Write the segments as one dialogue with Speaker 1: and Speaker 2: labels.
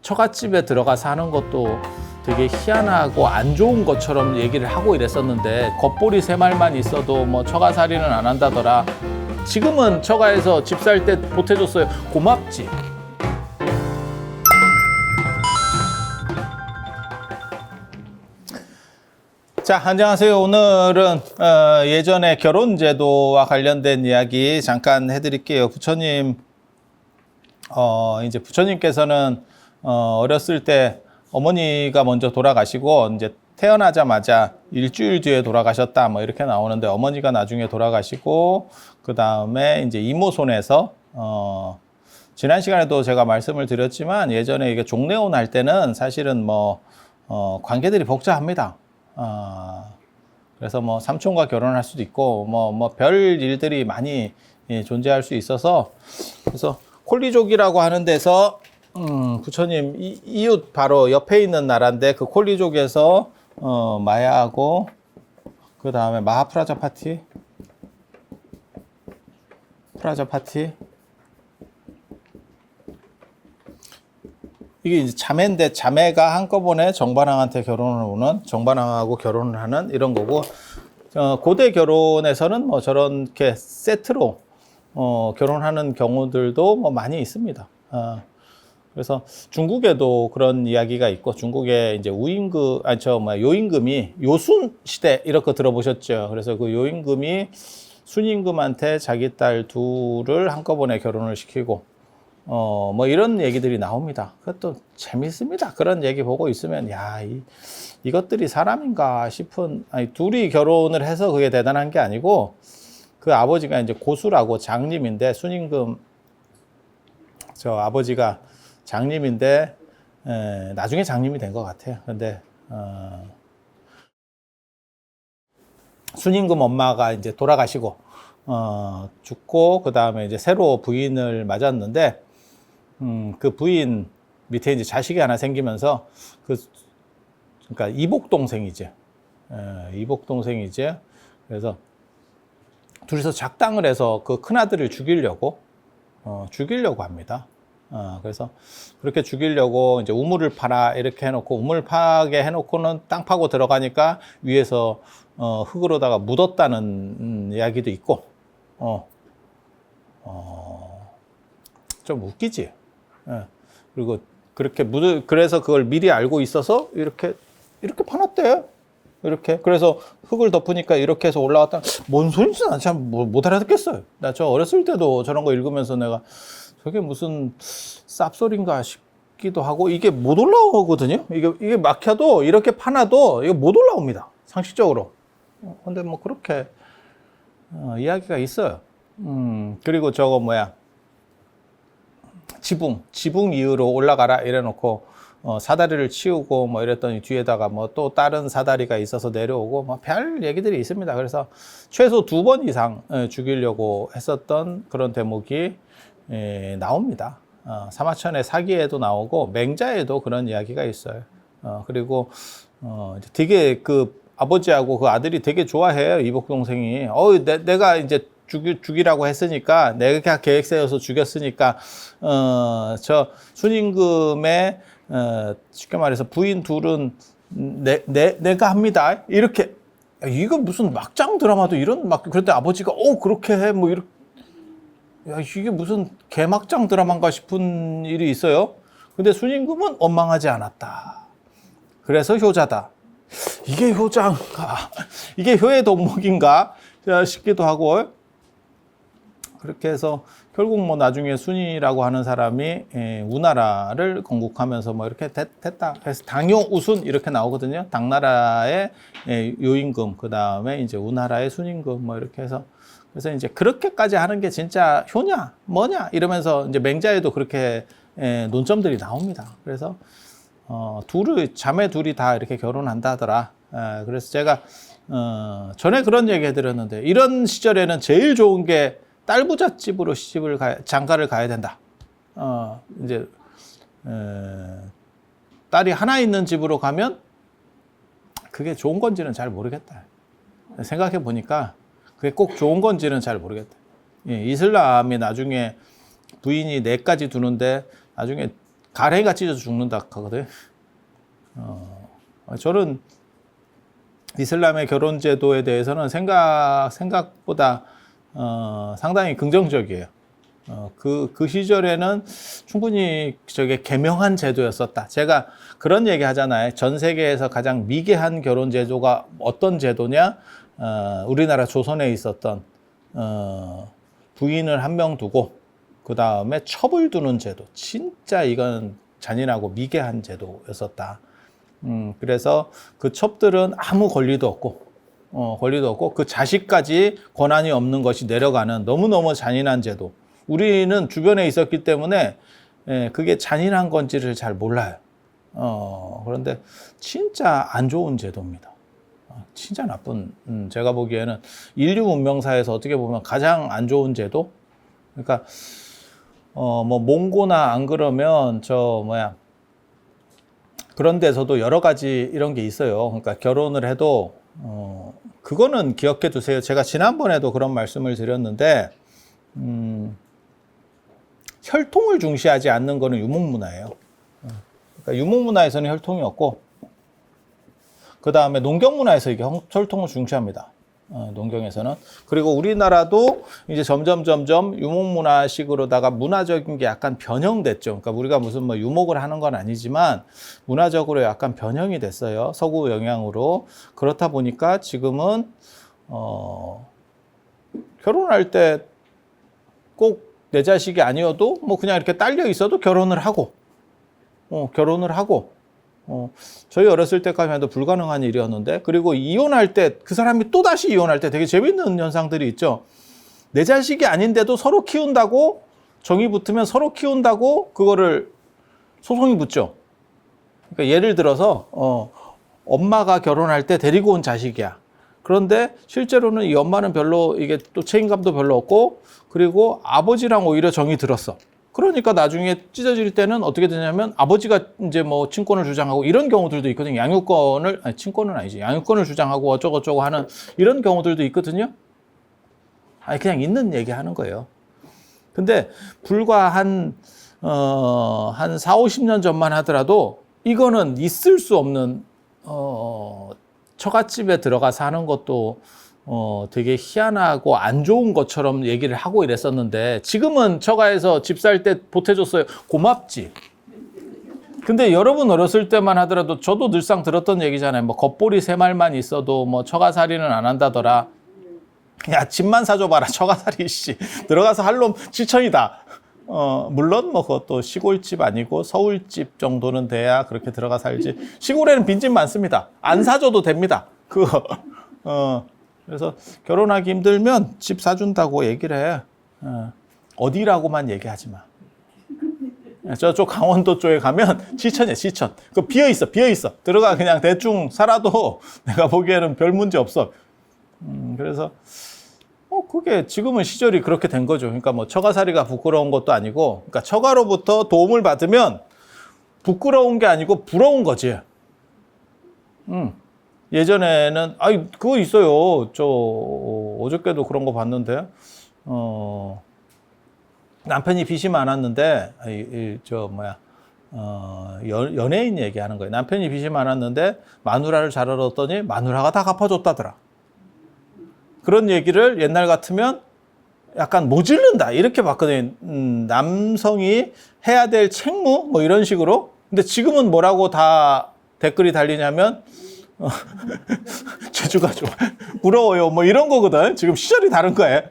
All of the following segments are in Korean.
Speaker 1: 처갓집에 들어가 사는 것도 되게 희한하고 안 좋은 것처럼 얘기를 하고 이랬었는데 겉보리 세 말만 있어도 뭐 처가살이는 안 한다더라. 지금은 처가에서 집 살 때 보태줬어요. 고맙지. 자, 안녕하세요. 오늘은 예전에 결혼제도와 관련된 이야기 잠깐 해드릴게요. 부처님, 이제 부처님께서는 어렸을 때 어머니가 먼저 돌아가시고 이제 태어나자마자 일주일 뒤에 돌아가셨다 뭐 이렇게 나오는데, 어머니가 나중에 돌아가시고 그 다음에 이제 이모 손에서 지난 시간에도 제가 말씀을 드렸지만, 예전에 이게 종례혼 할 때는 사실은 뭐 관계들이 복잡합니다. 그래서 뭐 삼촌과 결혼할 수도 있고 뭐 별 일들이 많이 존재할 수 있어서, 그래서 콜리족이라고 하는 데서 부처님 이웃 바로 옆에 있는 나라인데, 그 콜리족에서 마야하고 그 다음에 마하프라자파티 이게 이제 자매인데, 자매가 한꺼번에 정반왕한테 결혼을 오는, 정반왕하고 결혼을 하는 이런 거고, 고대 결혼에서는 뭐 저렇게 세트로 결혼하는 경우들도 뭐 많이 있습니다. 그래서 중국에도 그런 이야기가 있고, 중국에 이제 요임금이 요순 시대 이렇게 들어보셨죠? 그래서 그 요임금이 순임금한테 자기 딸 둘을 한꺼번에 결혼을 시키고, 뭐 이런 얘기들이 나옵니다. 그것도 재밌습니다. 그런 얘기 보고 있으면, 야, 이것들이 사람인가 싶은, 아니, 둘이 결혼을 해서 그게 대단한 게 아니고, 그 아버지가 이제 고수라고 장님인데, 순임금, 저 아버지가 장님인데, 나중에 장님이 된 것 같아요. 근데, 순임금 엄마가 이제 돌아가시고, 죽고, 그 다음에 이제 새로 부인을 맞았는데, 그 부인 밑에 이제 자식이 하나 생기면서, 그러니까 이복동생이죠. 이복동생이죠. 그래서 둘이서 작당을 해서 그 큰아들을 죽이려고 합니다. 그래서 그렇게 죽이려고 이제 우물을 파라 이렇게 해놓고, 우물 파게 해놓고는 땅 파고 들어가니까 위에서 흙으로다가 묻었다는 이야기도 있고, 좀 웃기지. 그리고 그렇게 그래서 그걸 미리 알고 있어서 이렇게 파놨대요. 이렇게. 그래서 흙을 덮으니까 이렇게 해서 올라갔다. 뭔 소리인지 난 참 못 알아듣겠어요. 나 저 어렸을 때도 저런 거 읽으면서 내가 저게 무슨 쌉소리인가 싶기도 하고, 이게 못 올라오거든요. 이게 막혀도 이렇게 파놔도 이게 못 올라옵니다. 상식적으로. 근데 뭐 그렇게 이야기가 있어요. 그리고 저거 지붕 이후로 올라가라 이래놓고 사다리를 치우고 뭐 이랬더니 뒤에다가 뭐 또 다른 사다리가 있어서 내려오고 뭐 별 얘기들이 있습니다. 그래서 최소 2번 이상 죽이려고 했었던 그런 대목이 나옵니다. 사마천의 사기에도 나오고 맹자에도 그런 이야기가 있어요. 그리고 되게 그 아버지하고 그 아들이 되게 좋아해요. 이복동생이. 내가 이제 죽이라고 했으니까, 내가 계획 세워서 죽였으니까, 저 순임금의, 쉽게 말해서 부인 둘은 내가 합니다. 이렇게. 이거 무슨 막장 드라마도 그런데 아버지가, 그렇게 해. 뭐, 이렇게. 야, 이게 무슨 개막장 드라마인가 싶은 일이 있어요. 근데 순임금은 원망하지 않았다. 그래서 효자다. 이게 효자인가? 이게 효의 덕목인가? 싶기도 하고, 그렇게 해서 결국 뭐 나중에 순이라고 하는 사람이 우나라를 건국하면서 뭐 이렇게 됐다. 그래서 당요우순 이렇게 나오거든요. 당나라의 요임금, 그 다음에 이제 우나라의 순임금 뭐 이렇게 해서, 그래서 이제 그렇게까지 하는 게 진짜 효냐, 뭐냐 이러면서 이제 맹자에도 그렇게 논점들이 나옵니다. 그래서 자매 둘이 다 이렇게 결혼한다 하더라. 그래서 제가 전에 그런 얘기 해드렸는데, 이런 시절에는 제일 좋은 게 딸부잣집으로 장가를 가야 된다. 이제 딸이 하나 있는 집으로 가면 그게 좋은 건지는 잘 모르겠다. 생각해 보니까 그게 꼭 좋은 건지는 잘 모르겠다. 예, 이슬람이 나중에 부인이 4가지 두는데 나중에 가래가 찢어져 죽는다 하거든. 저는 이슬람의 결혼 제도에 대해서는 생각보다 상당히 긍정적이에요. 그 시절에는 충분히 저게 개명한 제도였었다. 제가 그런 얘기 하잖아요. 전 세계에서 가장 미개한 결혼 제도가 어떤 제도냐? 우리나라 조선에 있었던 부인을 한 명 두고 그 다음에 첩을 두는 제도. 진짜 이건 잔인하고 미개한 제도였었다. 그래서 그 첩들은 아무 권리도 없고 그 자식까지 권한이 없는 것이 내려가는 너무너무 잔인한 제도. 우리는 주변에 있었기 때문에 그게 잔인한 건지를 잘 몰라요. 그런데 진짜 안 좋은 제도입니다. 진짜 나쁜, 제가 보기에는 인류 문명사에서 어떻게 보면 가장 안 좋은 제도? 그러니까, 뭐, 몽고나 안 그러면 그런 데서도 여러 가지 이런 게 있어요. 그러니까 결혼을 해도, 그거는 기억해 두세요. 제가 지난번에도 그런 말씀을 드렸는데, 혈통을 중시하지 않는 거는 유목문화예요. 그러니까 유목문화에서는 혈통이 없고, 그 다음에 농경문화에서 이게 혈통을 중시합니다. 농경에서는. 그리고 우리나라도 이제 점점 유목문화식으로다가 문화적인 게 약간 변형됐죠. 그러니까 우리가 무슨 뭐 유목을 하는 건 아니지만 문화적으로 약간 변형이 됐어요. 서구 영향으로. 그렇다 보니까 지금은, 결혼할 때 꼭 내 자식이 아니어도 뭐 그냥 이렇게 딸려 있어도 결혼을 하고, 저희 어렸을 때까지만 해도 불가능한 일이었는데, 그리고 이혼할 때 그 사람이 또 다시 이혼할 때 되게 재밌는 현상들이 있죠. 내 자식이 아닌데도 서로 키운다고, 정이 붙으면 서로 키운다고 그거를 소송이 붙죠. 그러니까 예를 들어서 엄마가 결혼할 때 데리고 온 자식이야. 그런데 실제로는 이 엄마는 별로 이게 또 책임감도 별로 없고, 그리고 아버지랑 오히려 정이 들었어. 그러니까 나중에 찢어질 때는 어떻게 되냐면 아버지가 이제 뭐 친권을 주장하고 이런 경우들도 있거든요. 친권은 아니지. 양육권을 주장하고 어쩌고저쩌고 하는 이런 경우들도 있거든요. 그냥 있는 얘기 하는 거예요. 근데 불과 한 4, 50년 전만 하더라도 이거는 있을 수 없는, 처갓집에 들어가서 하는 것도 되게 희한하고 안 좋은 것처럼 얘기를 하고 이랬었는데, 지금은 처가에서 집 살 때 보태줬어요. 고맙지. 근데 여러분 어렸을 때만 하더라도 저도 늘상 들었던 얘기잖아요. 뭐 겉보리 세 말만 있어도 뭐 처가살이는 안 한다더라. 야, 집만 사줘봐라. 처가살이 씨 들어가서 할 놈 7천이다. 물론 뭐 그것도 시골집 아니고 서울집 정도는 돼야 그렇게 들어가 살지. 시골에는 빈집 많습니다. 안 사줘도 됩니다. 그거. 그래서 결혼하기 힘들면 집 사준다고 얘기를 해. 어디라고만 얘기하지 마. 저쪽 강원도 쪽에 가면 시천이야, 시천. 그거 비어있어. 들어가 그냥 대충 살아도 내가 보기에는 별 문제 없어. 그래서, 그게 지금은 시절이 그렇게 된 거죠. 그러니까 뭐 처가살이가 부끄러운 것도 아니고, 그러니까 처가로부터 도움을 받으면 부끄러운 게 아니고 부러운 거지. 예전에는, 그거 있어요. 어저께도 그런 거 봤는데, 남편이 빚이 많았는데, 연예인 얘기하는 거예요. 남편이 빚이 많았는데, 마누라를 잘 얻었더니, 마누라가 다 갚아줬다더라. 그런 얘기를 옛날 같으면 약간 모질른다. 이렇게 봤거든요. 남성이 해야 될 책무? 뭐 이런 식으로. 근데 지금은 뭐라고 다 댓글이 달리냐면, 제주가 좋아. 부러워요. 뭐 이런 거거든. 지금 시절이 다른 거야.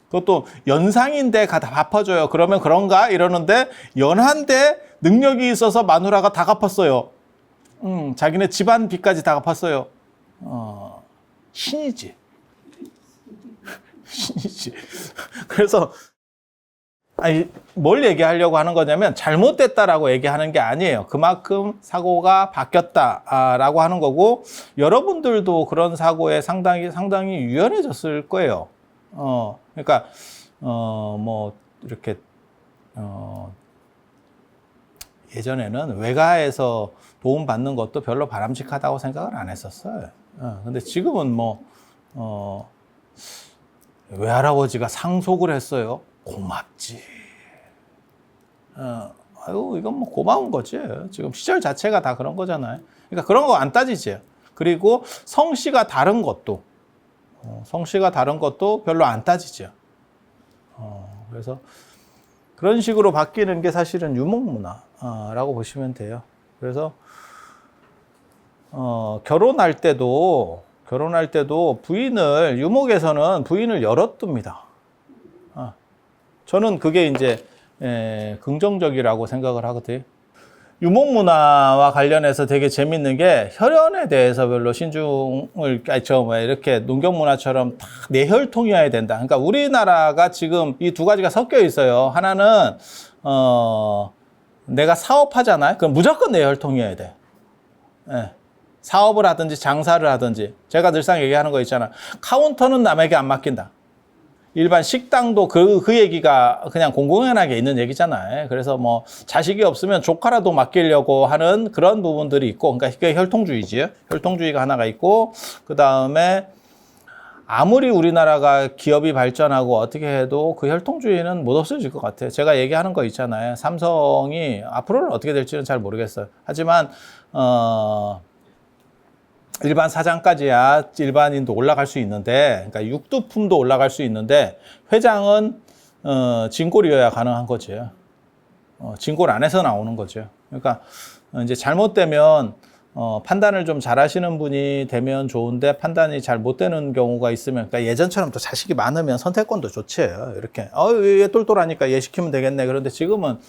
Speaker 1: 그것도 연상인데 다 갚아줘요. 그러면 그런가? 이러는데 연한데 능력이 있어서 마누라가 다 갚았어요. 자기네 집안 빚까지 다 갚았어요. 신이지. 그래서 뭘 얘기하려고 하는 거냐면 잘못됐다라고 얘기하는 게 아니에요. 그만큼 사고가 바뀌었다라고 하는 거고, 여러분들도 그런 사고에 상당히 유연해졌을 거예요. 그러니까 뭐 이렇게 예전에는 외가에서 도움 받는 것도 별로 바람직하다고 생각을 안 했었어요. 근데 지금은 외할아버지가 상속을 했어요. 고맙지. 아유, 이건 뭐 고마운 거지. 지금 시절 자체가 다 그런 거잖아요. 그러니까 그런 거 안 따지지. 그리고 성씨가 다른 것도, 성씨가 다른 것도 별로 안 따지죠. 그래서 그런 식으로 바뀌는 게 사실은 유목문화라고 보시면 돼요. 그래서 결혼할 때도 부인을, 유목에서는 부인을 열어둡니다. 저는 그게 이제 긍정적이라고 생각을 하거든요. 유목문화와 관련해서 되게 재밌는 게 혈연에 대해서 별로 신중을, 이렇게 농경문화처럼 다 내혈통이어야 된다. 그러니까 우리나라가 지금 이 두 가지가 섞여 있어요. 하나는 내가 사업하잖아요. 그럼 무조건 내혈통이어야 돼. 예. 사업을 하든지 장사를 하든지. 제가 늘상 얘기하는 거 있잖아. 카운터는 남에게 안 맡긴다. 일반 식당도 그 얘기가 그냥 공공연하게 있는 얘기잖아요. 그래서 뭐 자식이 없으면 조카라도 맡기려고 하는 그런 부분들이 있고, 그러니까 그게 혈통주의지요. 혈통주의가 하나가 있고, 그 다음에 아무리 우리나라가 기업이 발전하고 어떻게 해도 그 혈통주의는 못 없어질 것 같아요. 제가 얘기하는 거 있잖아요. 삼성이 앞으로는 어떻게 될지는 잘 모르겠어요. 하지만 일반 사장까지야 일반인도 올라갈 수 있는데, 그러니까 육두품도 올라갈 수 있는데, 회장은 진골이어야 가능한 거죠. 진골 안에서 나오는 거죠. 그러니까 이제 잘못되면 판단을 좀 잘하시는 분이 되면 좋은데, 판단이 잘 못 되는 경우가 있으면, 그러니까 예전처럼 또 자식이 많으면 선택권도 좋지요. 이렇게 얘 똘똘하니까 얘 시키면 되겠네. 그런데 지금은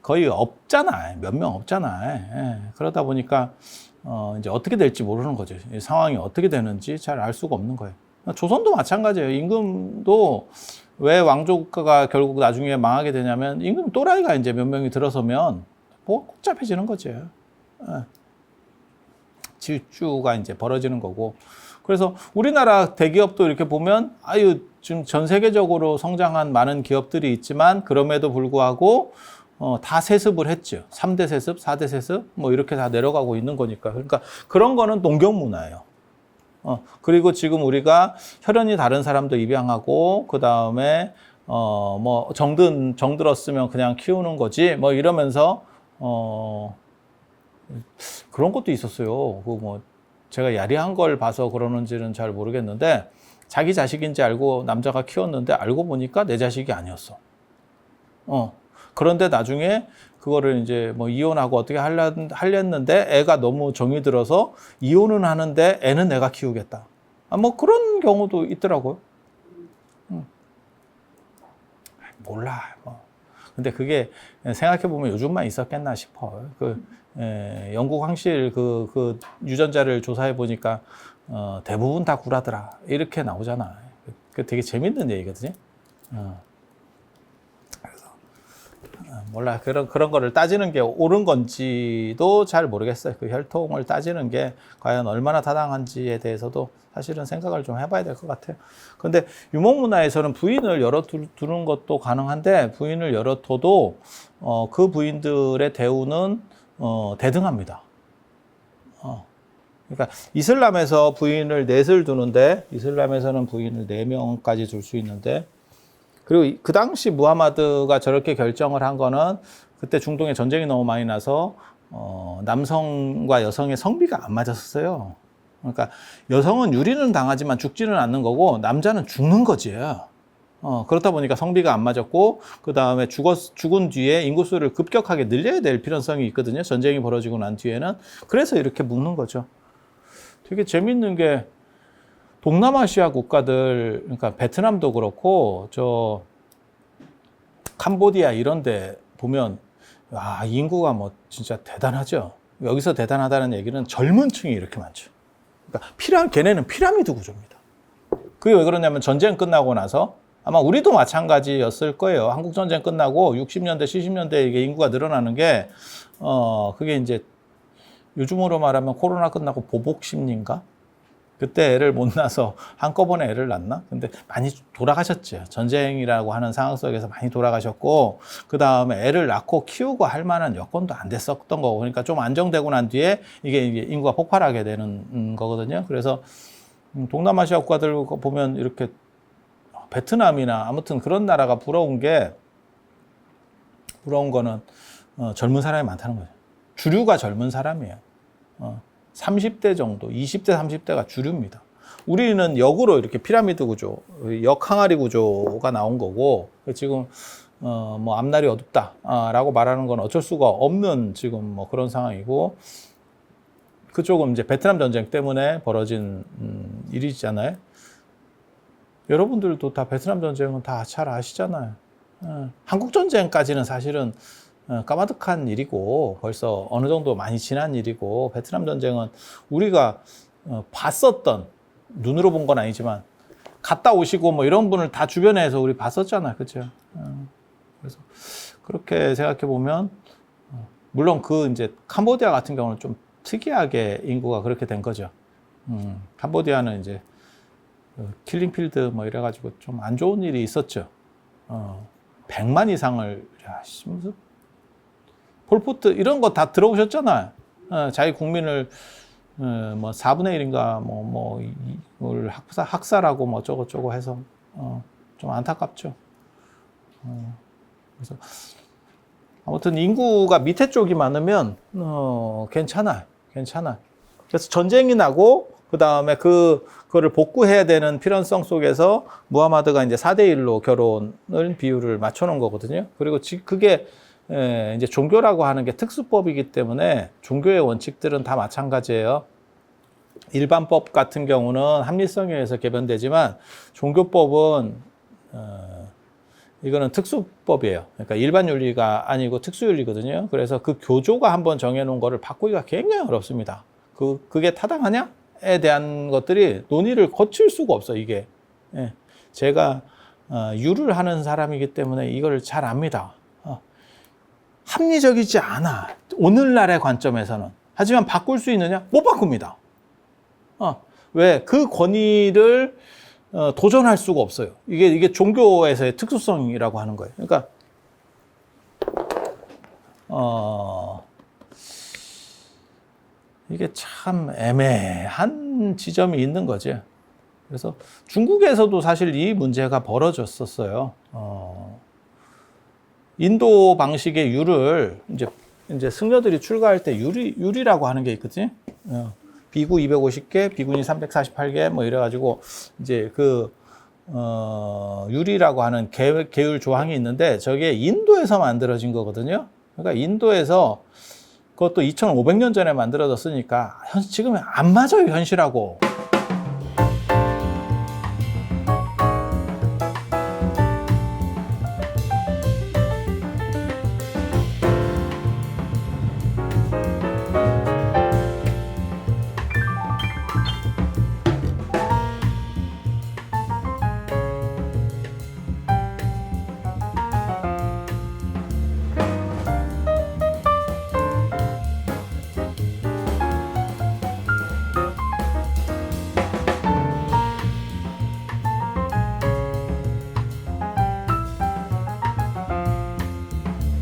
Speaker 1: 거의 없잖아요. 몇 명 없잖아요. 예. 그러다 보니까 이제 어떻게 될지 모르는 거죠. 이 상황이 어떻게 되는지 잘 알 수가 없는 거예요. 조선도 마찬가지예요. 임금도 왜 왕조가 결국 나중에 망하게 되냐면, 임금 또라이가 이제 몇 명이 들어서면 뭐 복잡해지는 거죠. 예. 질주가 이제 벌어지는 거고. 그래서 우리나라 대기업도 이렇게 보면, 지금 전 세계적으로 성장한 많은 기업들이 있지만, 그럼에도 불구하고 다 세습을 했죠. 3대 세습, 4대 세습, 뭐 이렇게 다 내려가고 있는 거니까. 그러니까 그런 거는 농경 문화예요. 그리고 지금 우리가 혈연이 다른 사람도 입양하고, 그 다음에 뭐 정들었으면 그냥 키우는 거지, 뭐 이러면서 그런 것도 있었어요. 그 뭐 제가 야리한 걸 봐서 그러는지는 잘 모르겠는데, 자기 자식인지 알고 남자가 키웠는데 알고 보니까 내 자식이 아니었어. 그런데 나중에 그거를 이제 뭐 이혼하고 어떻게 하려는데 애가 너무 정이 들어서 이혼은 하는데 애는 내가 키우겠다. 뭐 그런 경우도 있더라고요. 몰라. 뭐. 근데 그게 생각해보면 요즘만 있었겠나 싶어요. 영국 황실 그 유전자를 조사해 보니까 대부분 다 굴하더라. 이렇게 나오잖아. 그 되게 재밌는 얘기거든요. 몰라. 그런 거를 따지는 게 옳은 건지도 잘 모르겠어요. 그 혈통을 따지는 게 과연 얼마나 타당한지에 대해서도 사실은 생각을 좀 해봐야 될 것 같아요. 근데 유목문화에서는 부인을 열어두는 것도 가능한데, 부인을 열어둬도 그 부인들의 대우는 대등합니다. 그러니까 이슬람에서 부인을 넷을 두는데, 이슬람에서는 부인을 4명까지 둘 수 있는데, 그리고 그 당시 무하마드가 저렇게 결정을 한 거는, 그때 중동에 전쟁이 너무 많이 나서 남성과 여성의 성비가 안 맞았어요. 그러니까 여성은 유리는 당하지만 죽지는 않는 거고, 남자는 죽는 거지. 그렇다 보니까 성비가 안 맞았고, 그 다음에 죽은 뒤에 인구수를 급격하게 늘려야 될 필요성이 있거든요. 전쟁이 벌어지고 난 뒤에는. 그래서 이렇게 묶는 거죠. 되게 재밌는 게, 동남아시아 국가들, 그러니까 베트남도 그렇고, 캄보디아 이런 데 보면, 인구가 뭐 진짜 대단하죠. 여기서 대단하다는 얘기는 젊은 층이 이렇게 많죠. 그러니까 걔네는 피라미드 구조입니다. 그게 왜 그러냐면, 전쟁 끝나고 나서, 아마 우리도 마찬가지였을 거예요. 한국 전쟁 끝나고 60년대, 70년대 이게 인구가 늘어나는 게, 그게 이제 요즘으로 말하면 코로나 끝나고 보복 심리인가? 그때 애를 못 낳아서 한꺼번에 애를 낳나? 근데 많이 돌아가셨죠. 전쟁이라고 하는 상황 속에서 많이 돌아가셨고, 그 다음에 애를 낳고 키우고 할 만한 여건도 안 됐었던 거고, 그러니까 좀 안정되고 난 뒤에 이게 인구가 폭발하게 되는 거거든요. 그래서 동남아시아 국가들 보면 이렇게 베트남이나 아무튼 그런 나라가 부러운 게, 부러운 거는 젊은 사람이 많다는 거죠. 주류가 젊은 사람이에요. 30대 정도, 20대, 30대가 주류입니다. 우리는 역으로 이렇게 피라미드 구조, 역항아리 구조가 나온 거고, 지금 뭐 앞날이 어둡다라고 말하는 건 어쩔 수가 없는 지금 뭐 그런 상황이고, 그쪽은 이제 베트남 전쟁 때문에 벌어진 일이잖아요. 여러분들도 다 베트남 전쟁은 다 잘 아시잖아요. 한국 전쟁까지는 사실은 까마득한 일이고 벌써 어느 정도 많이 지난 일이고, 베트남 전쟁은 우리가 봤었던, 눈으로 본 건 아니지만 갔다 오시고 뭐 이런 분을 다 주변에서 우리 봤었잖아요. 그렇죠? 그래서 그렇게 생각해 보면, 물론 그 이제 캄보디아 같은 경우는 좀 특이하게 인구가 그렇게 된 거죠. 캄보디아는 이제 킬링필드 뭐 이래가지고 좀 안 좋은 일이 있었죠. 100만 이상을, 야, 무슨 폴포트 이런 거 다 들어오셨잖아요. 자기 국민을 뭐 4분의 1인가 이걸 학살하고 뭐 저거 해서 좀 안타깝죠. 그래서 아무튼 인구가 밑에 쪽이 많으면 괜찮아요. 그래서 전쟁이 나고 그 다음에 그거를 복구해야 되는 필연성 속에서 무하마드가 이제 4대1로 결혼을 비율을 맞춰놓은 거거든요. 그리고 그게 이제 종교라고 하는 게 특수법이기 때문에 종교의 원칙들은 다 마찬가지예요. 일반법 같은 경우는 합리성에 의해서 개변되지만, 종교법은 이거는 특수법이에요. 그러니까 일반 윤리가 아니고 특수윤리거든요. 그래서 그 교조가 한번 정해놓은 거를 바꾸기가 굉장히 어렵습니다. 그게 타당하냐에 대한 것들이 논의를 거칠 수가 없어, 이게. 제가 유를 하는 사람이기 때문에 이걸 잘 압니다. 합리적이지 않아, 오늘날의 관점에서는. 하지만 바꿀 수 있느냐? 못 바꿉니다. 왜? 그 권위를 도전할 수가 없어요. 이게 종교에서의 특수성이라고 하는 거예요. 그러니까 이게 참 애매한 지점이 있는 거죠. 그래서 중국에서도 사실 이 문제가 벌어졌었어요. 인도 방식의 유를 이제 승려들이 출가할 때 유리라고 하는 게 있거든요. 비구 250개, 비구니 348개 뭐 이래가지고 이제 유리라고 하는 계율 조항이 있는데, 저게 인도에서 만들어진 거거든요. 그러니까 인도에서 그것도 2500년 전에 만들어졌으니까 지금 안 맞아요, 현실하고.